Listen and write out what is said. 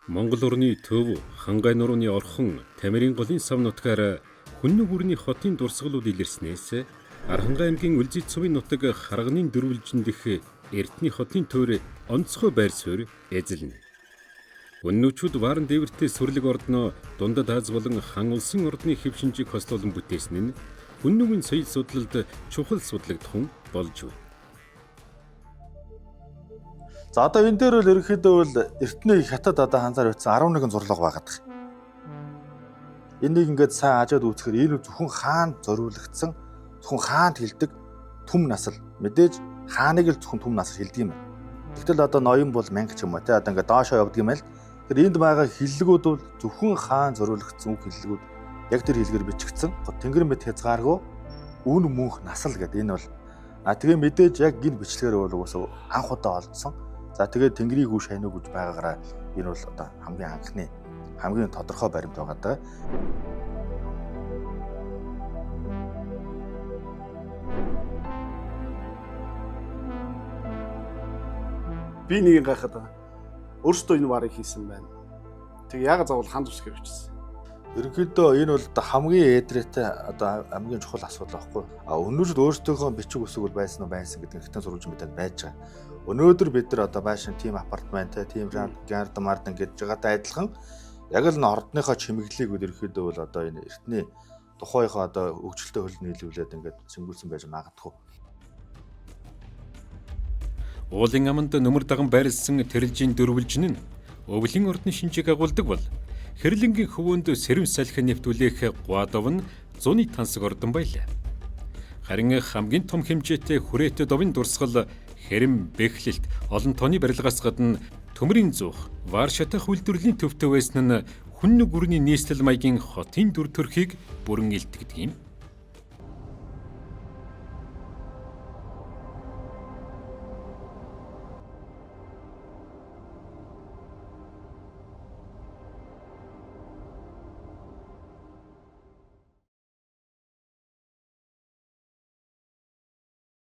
Монгол орны төв, хангай нурууны орхон, Тамирын голын сав нутгаар Хүннү гүрний хотын дурсгалууд илэрснээс Архангай аймгийн Үлзий цувын нутаг Харганы дөрвөлжин дэх Эрдэнэ хотын тойр онцгой байр суурь эзэлнэ. Үннүүчүүд Варан дээвэртэй сүрлэг ордноо дундад Аз болон хан улсын ордны хэв шинжийг хослуулан бүтээсэн нь Хүннүгийн соёл судлалд чухал судлагдах болж байна. За одоо энэ дээр бол ерөнхийдөө бол Эрдэнэ их хятад одоо ханзаар утсан 11 зурлага байгаад байна. Энийг ингээд сайн ажаад үзэхээр энэ зөвхөн хаан зориулагдсан, зөвхөн хаанд хилдэг түм насал. Мэдээж хааныг л зөвхөн түм насал хилдэг юм байна. Тэгтэл одоо ноён бол мянга ч юм уу те одоо ингээд доошоо явдаг юм байл. Тэгэхээр энд байгаа хиллэгүүд бол зөвхөн хаан зориулагдсан үг хиллэгүүд яг тэр хэлгээр бичигдсэн. Тэнгэр мэд хязгааргүй үн мөнх насал гэдэг энэ бол тэгээ мэдээж яг гин бичлэгээр бол угаасаа анх удаа олдсон. За тэгээд Тэнгэрийг үе шайнуу гэж байгаагаараа энэ бол одоо хамгийн анхны хамгийн тодорхой баримт байгаа даа. Би нэг гайхаад байгаа. Өөртөө энэ варыг хийсэн байна. Тэг яг заавал ханд ус гэвчихсэн. Ерөнхийдөө энэ бол одоо хамгийн эдрээтэй одоо хамгийн чухал асуудал байхгүй. Өнөөдөр өөртөөхөө бичиг үсэг бол байсан гэдэг ихтэй сурвалж мэдээд байж байгаа. Өнөөдөр бид нар одоо байшин тим апартмент, тим гард мардан гэж байгаатай адилхан яг л ордныхоо чимэглэлийг ерөнхийдөө бол одоо энэ Эрдэнэ тухайхоо одоо хөгжилтэй хөл нийлүүлээд ингээд сэмгүүлсэн байж магадгүй. Уулын аманд нөмөр даган байрлсан тэрэлжийн дөрвөлжин нь өвлийн ордны шинжийг агуулдаг бол Хэрлэнгийн хөвөөнд сэрвэн салхи нэвтүүлэх Гуадов нь зуны тансаг ордон байлаа. Харин хамгийн том хэмжээтэй хүрээтэй довын дурсгал Хэрэм бэхлэлт олон тооны барилгаас гадна төмрийн зуух, вар шатах үйлдвэрлэлийн төвтэй байсан нь Хүннү гүрний нийслэл маягийн хотын дүр төрхийг бүрэн илтгэдэг юм.